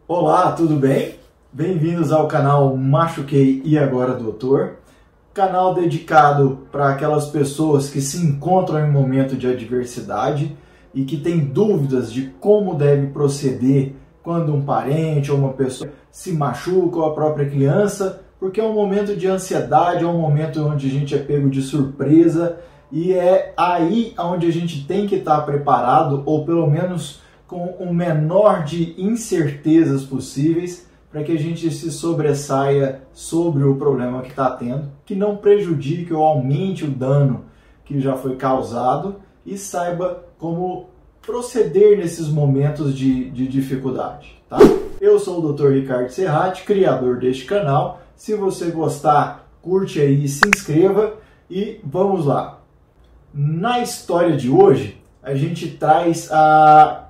Olá, tudo bem? Bem-vindos ao canal Machuquei e Agora Doutor, canal dedicado para aquelas pessoas que se encontram em um momento de adversidade e que têm dúvidas de como deve proceder quando um parente ou uma pessoa se machuca ou a própria criança, porque é um momento de ansiedade, é um momento onde a gente é pego de surpresa e é aí onde a gente tem que estar preparado, ou pelo menos com o menor de incertezas possíveis, para que a gente se sobressaia sobre o problema que está tendo, que não prejudique ou aumente o dano que já foi causado e saiba como proceder nesses momentos de dificuldade. Tá? Eu sou o Dr. Ricardo Serratti, criador deste canal. Se você gostar, curte aí, se inscreva e vamos lá. Na história de hoje, a gente traz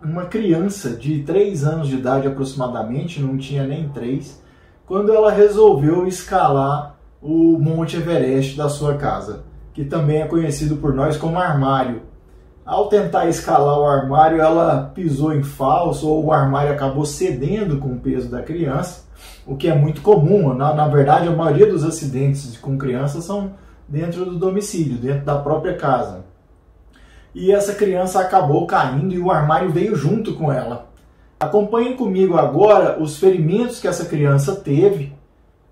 uma criança de 3 anos de idade aproximadamente, não tinha nem 3, quando ela resolveu escalar o Monte Everest da sua casa, que também é conhecido por nós como armário. Ao tentar escalar o armário, ela pisou em falso, ou o armário acabou cedendo com o peso da criança, o que é muito comum. Na verdade, a maioria dos acidentes com crianças são dentro do domicílio, dentro da própria casa. E essa criança acabou caindo e o armário veio junto com ela. Acompanhem comigo agora os ferimentos que essa criança teve,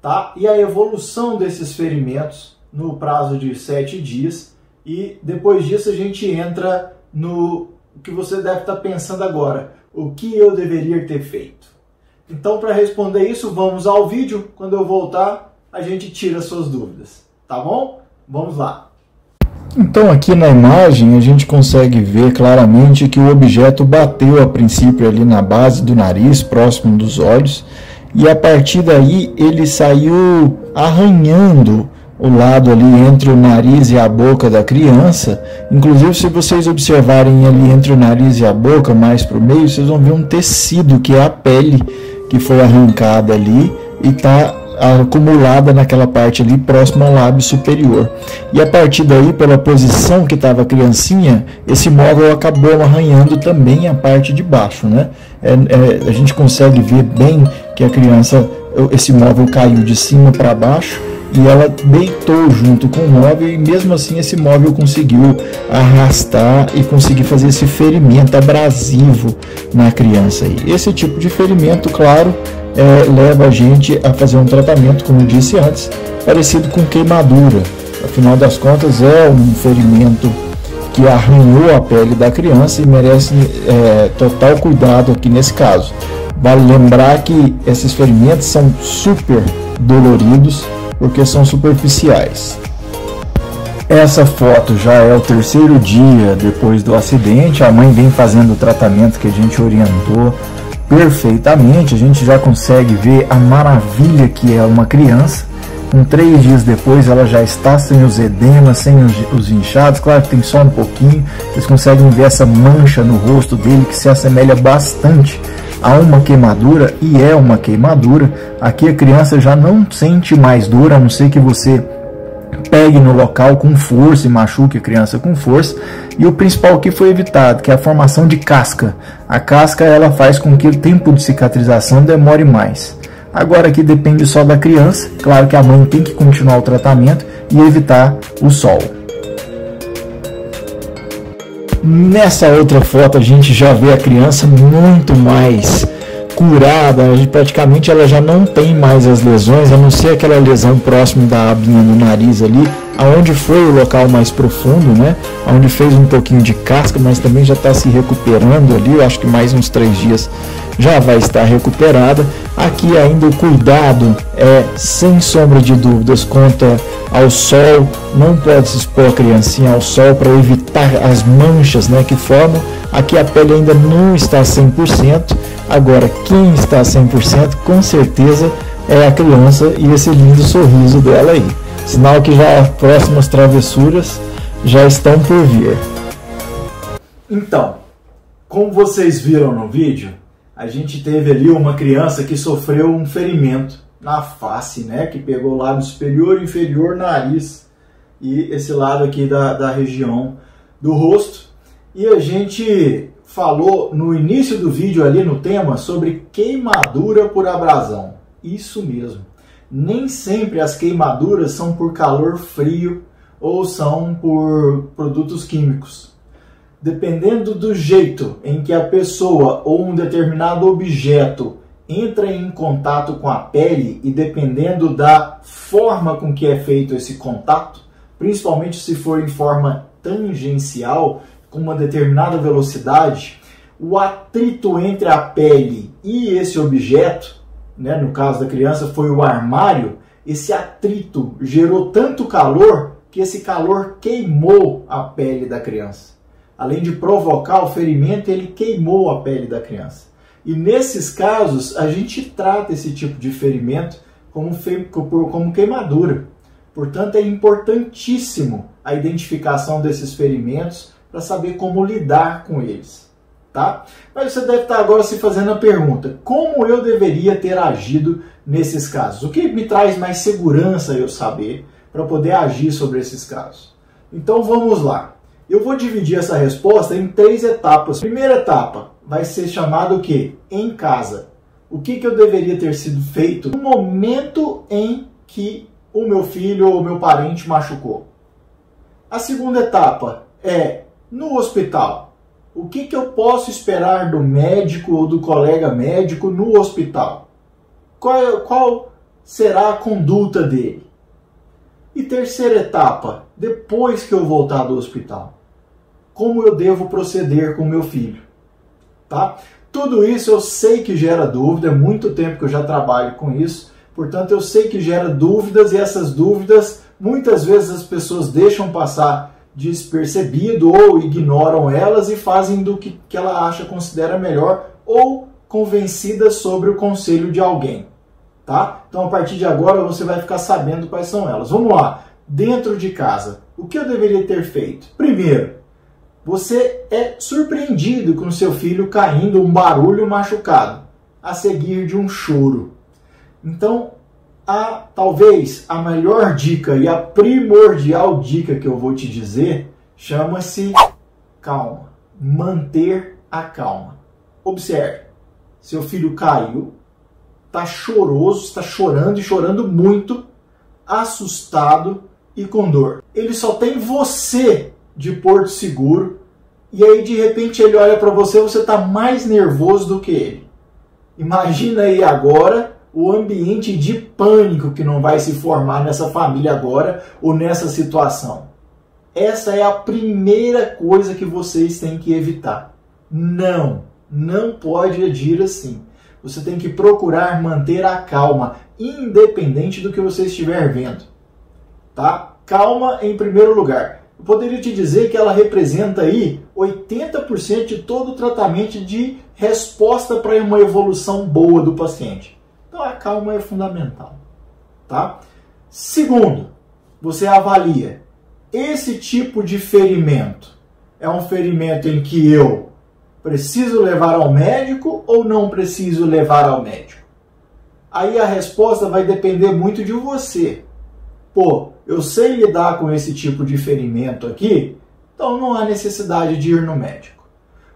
tá? E a evolução desses ferimentos no prazo de 7 dias. E depois disso a gente entra no que você deve estar pensando agora. O que eu deveria ter feito? Então, para responder isso, vamos ao vídeo. Quando eu voltar, a gente tira suas dúvidas. Tá bom? Vamos lá. Então aqui na imagem a gente consegue ver claramente que o objeto bateu a princípio ali na base do nariz, próximo dos olhos, e a partir daí ele saiu arranhando o lado ali entre o nariz e a boca da criança. Inclusive, se vocês observarem ali entre o nariz e a boca, mais para o meio, vocês vão ver um tecido que é a pele que foi arrancada ali e está acumulada naquela parte ali próxima ao lábio superior. E a partir daí, pela posição que estava a criancinha, esse móvel acabou arranhando também a parte de baixo, né? A gente consegue ver bem que a criança, esse móvel caiu de cima para baixo e ela deitou junto com o móvel, e mesmo assim esse móvel conseguiu arrastar e conseguir fazer esse ferimento abrasivo na criança. Esse tipo de ferimento, claro, leva a gente a fazer um tratamento, como eu disse antes, parecido com queimadura. Afinal das contas, é um ferimento que arranhou a pele da criança e merece total cuidado aqui nesse caso. Vale lembrar que esses ferimentos são super doloridos, porque são superficiais. Essa foto já é o 3º dia depois do acidente. A mãe vem fazendo o tratamento que a gente orientou perfeitamente. A gente já consegue ver a maravilha que é uma criança. Com 3 dias depois ela já está sem os edemas, sem os inchados. Claro que tem só um pouquinho. Vocês conseguem ver essa mancha no rosto dele que se assemelha bastante a uma queimadura, e é uma queimadura. Aqui a criança já não sente mais dor, a não ser que você pegue no local com força e machuque a criança com força. E o principal que foi evitado, que é a formação de casca. A casca ela faz com que o tempo de cicatrização demore mais. Agora aqui depende só da criança. Claro que a mãe tem que continuar o tratamento e evitar o sol. Nessa outra foto a gente já vê a criança muito mais curada, praticamente ela já não tem mais as lesões, a não ser aquela lesão próximo da abinha no nariz ali, aonde foi o local mais profundo, né? Onde fez um pouquinho de casca, mas também já está se recuperando ali. Eu acho que mais uns 3 dias já vai estar recuperada. Aqui ainda o cuidado é, sem sombra de dúvidas, quanto ao sol. Não pode se expor a criancinha ao sol para evitar as manchas, né, que formam. Aqui a pele ainda não está 100%. Agora, quem está 100% com certeza é a criança e esse lindo sorriso dela aí. Sinal que já próximas travessuras já estão por vir. Então, como vocês viram no vídeo, a gente teve ali uma criança que sofreu um ferimento na face, né? Que pegou o lado superior, inferior, nariz e esse lado aqui da região do rosto. E a gente falou no início do vídeo ali no tema sobre queimadura por abrasão. Isso mesmo. Nem sempre as queimaduras são por calor frio ou são por produtos químicos. Dependendo do jeito em que a pessoa ou um determinado objeto entra em contato com a pele e dependendo da forma com que é feito esse contato, principalmente se for em forma tangencial, com uma determinada velocidade, o atrito entre a pele e esse objeto, né, no caso da criança foi o armário, esse atrito gerou tanto calor que esse calor queimou a pele da criança. Além de provocar o ferimento, ele queimou a pele da criança. E nesses casos, a gente trata esse tipo de ferimento como queimadura. Portanto, é importantíssimo a identificação desses ferimentos para saber como lidar com eles. Tá? Mas você deve estar agora se fazendo a pergunta: como eu deveria ter agido nesses casos? O que me traz mais segurança eu saber para poder agir sobre esses casos? Então vamos lá. Eu vou dividir essa resposta em 3 etapas. Primeira etapa vai ser chamada o quê? Em casa. O que eu deveria ter sido feito no momento em que o meu filho ou o meu parente machucou? A segunda etapa é no hospital. O que eu posso esperar do médico ou do colega médico no hospital? Qual será a conduta dele? E terceira etapa, depois que eu voltar do hospital, como eu devo proceder com meu filho? Tá? Tudo isso eu sei que gera dúvida, é muito tempo que eu já trabalho com isso, portanto eu sei que gera dúvidas e essas dúvidas muitas vezes as pessoas deixam passar despercebido ou ignoram elas e fazem do que ela acha, considera melhor ou convencida sobre o conselho de alguém. Tá? Então a partir de agora você vai ficar sabendo quais são elas. Vamos lá. Dentro de casa, o que eu deveria ter feito? Primeiro, você é surpreendido com seu filho caindo um barulho machucado, a seguir de um choro. Então, talvez a melhor dica e a primordial dica que eu vou te dizer chama-se calma. Manter a calma. Observe, seu filho caiu, está choroso, está chorando e chorando muito, assustado e com dor. Ele só tem você de porto seguro e aí de repente ele olha para você e você está mais nervoso do que ele. Imagina aí agora o ambiente de pânico que não vai se formar nessa família agora ou nessa situação. Essa é a primeira coisa que vocês têm que evitar. Não pode agir assim. Você tem que procurar manter a calma, independente do que você estiver vendo. Tá? Calma em primeiro lugar. Eu poderia te dizer que ela representa aí 80% de todo o tratamento de resposta para uma evolução boa do paciente. Então a calma é fundamental. Tá? Segundo, você avalia. Esse tipo de ferimento é um ferimento em que eu preciso levar ao médico ou não preciso levar ao médico? Aí a resposta vai depender muito de você. Pô, eu sei lidar com esse tipo de ferimento aqui, então não há necessidade de ir no médico.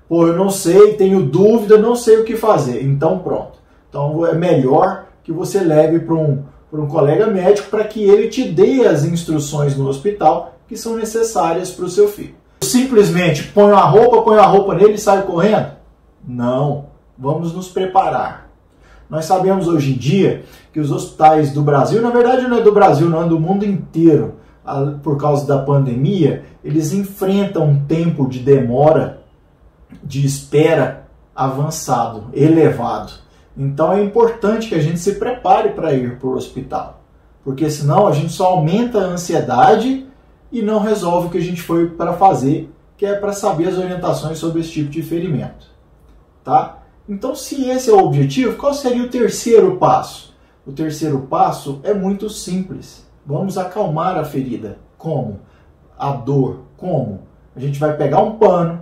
Pô, eu não sei, tenho dúvida, não sei o que fazer. Então pronto. Então é melhor que você leve para um colega médico para que ele te dê as instruções no hospital que são necessárias para o seu filho. Simplesmente põe a roupa nele e sai correndo? Não, vamos nos preparar. Nós sabemos hoje em dia que os hospitais do Brasil, na verdade não é do Brasil, não é do mundo inteiro, por causa da pandemia, eles enfrentam um tempo de demora, de espera avançado, elevado. Então é importante que a gente se prepare para ir para o hospital, porque senão a gente só aumenta a ansiedade e não resolve o que a gente foi para fazer, que é para saber as orientações sobre esse tipo de ferimento. Tá? Então, se esse é o objetivo, qual seria o terceiro passo? O terceiro passo é muito simples. Vamos acalmar a ferida. Como? A dor. Como? A gente vai pegar um pano,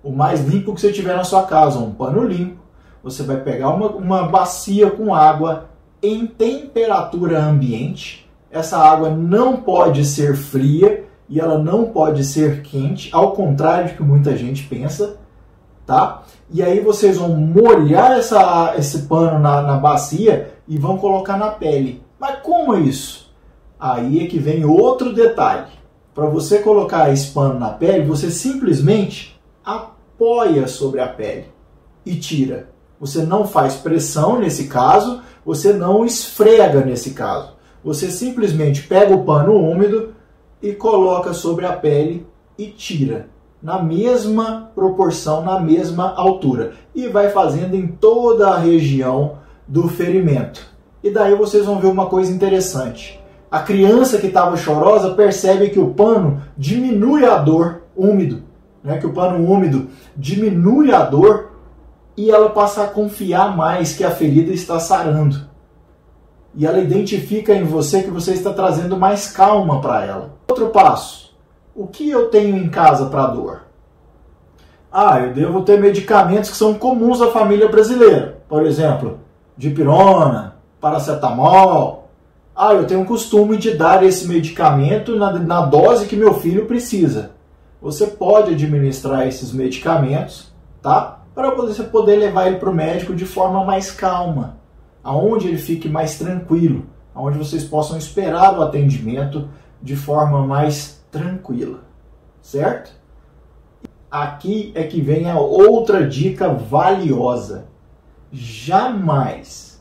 o mais limpo que você tiver na sua casa, um pano limpo. Você vai pegar uma bacia com água em temperatura ambiente. Essa água não pode ser fria e ela não pode ser quente, ao contrário do que muita gente pensa, tá? E aí vocês vão molhar esse pano na bacia e vão colocar na pele. Mas como é isso? Aí é que vem outro detalhe. Para você colocar esse pano na pele, você simplesmente apoia sobre a pele e tira. Você não faz pressão nesse caso, você não esfrega nesse caso. Você simplesmente pega o pano úmido e coloca sobre a pele e tira. Na mesma proporção, na mesma altura. E vai fazendo em toda a região do ferimento. E daí vocês vão ver uma coisa interessante. A criança que estava chorosa percebe que o pano diminui a dor úmido. Né? Que o pano úmido diminui a dor e ela passa a confiar mais que a ferida está sarando. E ela identifica em você que você está trazendo mais calma para ela. Outro passo. O que eu tenho em casa para dor? Eu devo ter medicamentos que são comuns à família brasileira. Por exemplo, dipirona, paracetamol. Eu tenho o costume de dar esse medicamento na dose que meu filho precisa. Você pode administrar esses medicamentos, tá? Para você poder levar ele para o médico de forma mais calma, aonde ele fique mais tranquilo, aonde vocês possam esperar o atendimento de forma mais tranquila, certo? Aqui é que vem a outra dica valiosa. Jamais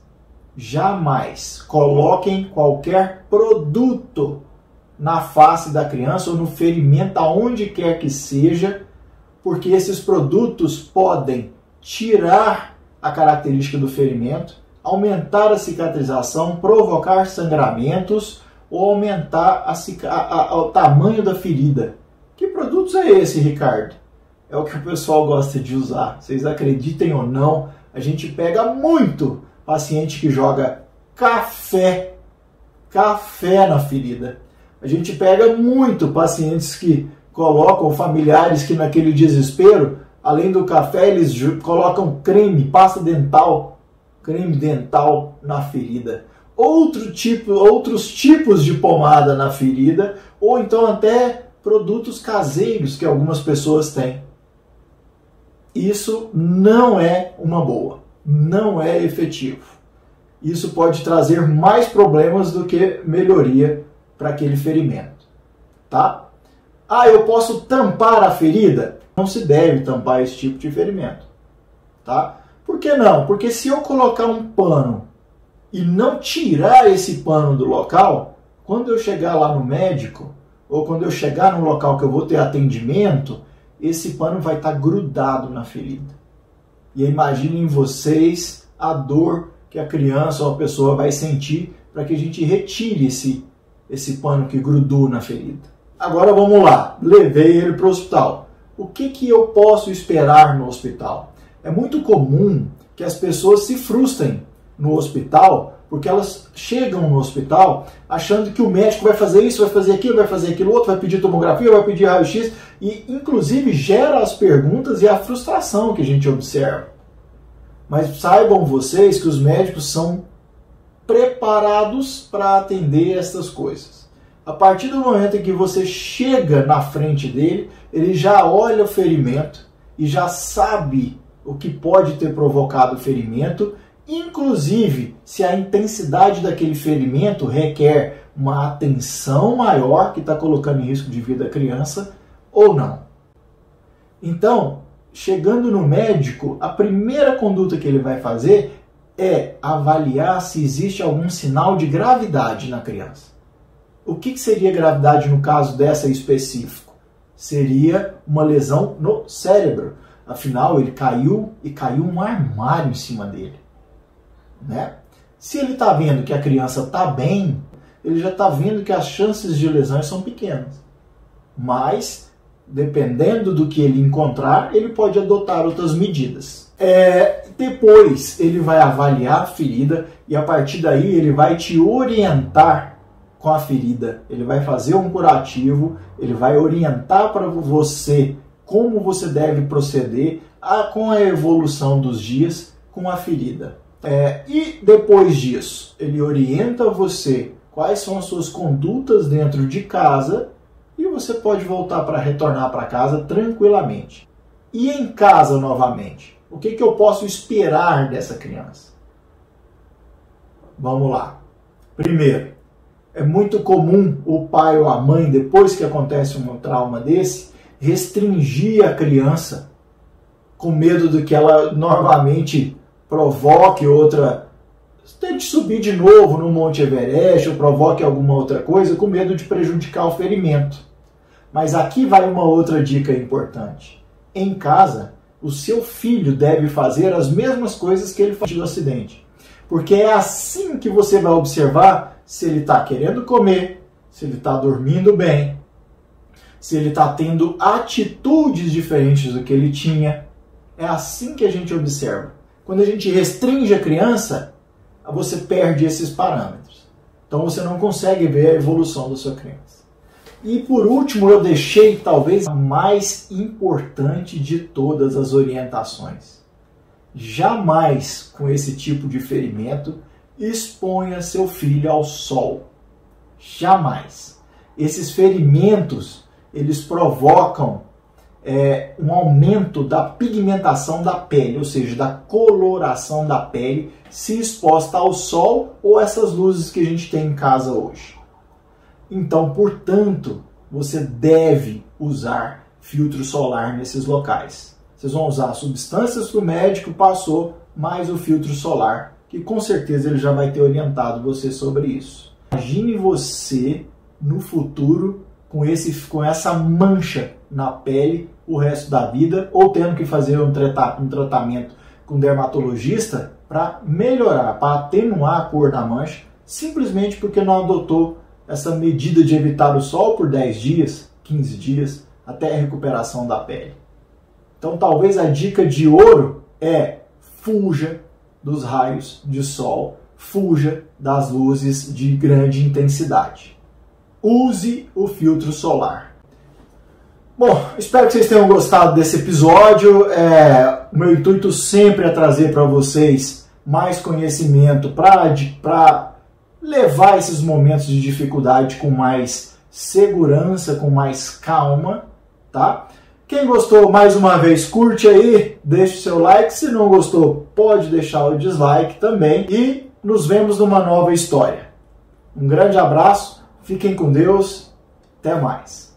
coloquem qualquer produto na face da criança ou no ferimento, aonde quer que seja, porque esses produtos podem tirar a característica do ferimento, aumentar a cicatrização, provocar sangramentos ou aumentar o tamanho da ferida. Que produtos é esse, Ricardo? É o que o pessoal gosta de usar. Vocês acreditem ou não, a gente pega muito paciente que joga café na ferida. A gente pega muito pacientes que colocam familiares que naquele desespero, além do café, eles colocam pasta dental, creme dental na ferida. Outros tipos de pomada na ferida, ou então até produtos caseiros que algumas pessoas têm. Isso não é uma boa, não é efetivo. Isso pode trazer mais problemas do que melhoria para aquele ferimento, tá? Eu posso tampar a ferida? Não se deve tampar esse tipo de ferimento, tá? Por que não? Porque se eu colocar um pano e não tirar esse pano do local, quando eu chegar lá no médico, ou quando eu chegar no local que eu vou ter atendimento, esse pano vai estar grudado na ferida. E imaginem vocês a dor que a criança ou a pessoa vai sentir para que a gente retire esse pano que grudou na ferida. Agora vamos lá, levei ele para o hospital. O que eu posso esperar no hospital? É muito comum que as pessoas se frustrem no hospital, porque elas chegam no hospital achando que o médico vai fazer isso, vai fazer aquilo outro, vai pedir tomografia, vai pedir raio-x, e inclusive gera as perguntas e a frustração que a gente observa. Mas saibam vocês que os médicos são preparados para atender essas coisas. A partir do momento em que você chega na frente dele, ele já olha o ferimento e já sabe o que pode ter provocado o ferimento, inclusive se a intensidade daquele ferimento requer uma atenção maior, que está colocando em risco de vida a criança, ou não. Então, chegando no médico, a primeira conduta que ele vai fazer é avaliar se existe algum sinal de gravidade na criança. O que seria gravidade no caso dessa específico? Seria uma lesão no cérebro. Afinal, ele caiu e caiu um armário em cima dele. Né? Se ele está vendo que a criança está bem, ele já está vendo que as chances de lesões são pequenas. Mas, dependendo do que ele encontrar, ele pode adotar outras medidas. Depois, ele vai avaliar a ferida e a partir daí ele vai te orientar com a ferida. Ele vai fazer um curativo, ele vai orientar para você como você deve proceder com a evolução dos dias com a ferida. E depois disso, ele orienta você quais são as suas condutas dentro de casa e você pode voltar para retornar para casa tranquilamente. E em casa novamente, o que eu posso esperar dessa criança? Vamos lá. Primeiro, é muito comum o pai ou a mãe, depois que acontece um trauma desse, restringir a criança com medo de que ela novamente provoque outra, tente subir de novo no Monte Everest ou provoque alguma outra coisa com medo de prejudicar o ferimento. Mas aqui vai uma outra dica importante. Em casa, o seu filho deve fazer as mesmas coisas que ele faz no acidente. Porque é assim que você vai observar se ele está querendo comer, se ele está dormindo bem, se ele está tendo atitudes diferentes do que ele tinha. É assim que a gente observa. Quando a gente restringe a criança, você perde esses parâmetros. Então você não consegue ver a evolução da sua criança. E por último, eu deixei talvez a mais importante de todas as orientações. Jamais, com esse tipo de ferimento, exponha seu filho ao sol. Jamais. Esses ferimentos, eles provocam um aumento da pigmentação da pele, ou seja, da coloração da pele, se exposta ao sol ou essas luzes que a gente tem em casa hoje. Então, portanto, você deve usar filtro solar nesses locais. Vocês vão usar substâncias que o médico passou, mais o filtro solar, que com certeza ele já vai ter orientado você sobre isso. Imagine você no futuro com essa mancha na pele o resto da vida, ou tendo que fazer um tratamento com um dermatologista para melhorar, para atenuar a cor da mancha, simplesmente porque não adotou essa medida de evitar o sol por 10 dias, 15 dias, até a recuperação da pele. Então talvez a dica de ouro é: fuja dos raios de sol, fuja das luzes de grande intensidade. Use o filtro solar. Bom, espero que vocês tenham gostado desse episódio. O meu intuito sempre é trazer para vocês mais conhecimento para levar esses momentos de dificuldade com mais segurança, com mais calma, tá? Quem gostou, mais uma vez, curte aí, deixe o seu like. Se não gostou, pode deixar o dislike também. E nos vemos numa nova história. Um grande abraço, fiquem com Deus, até mais.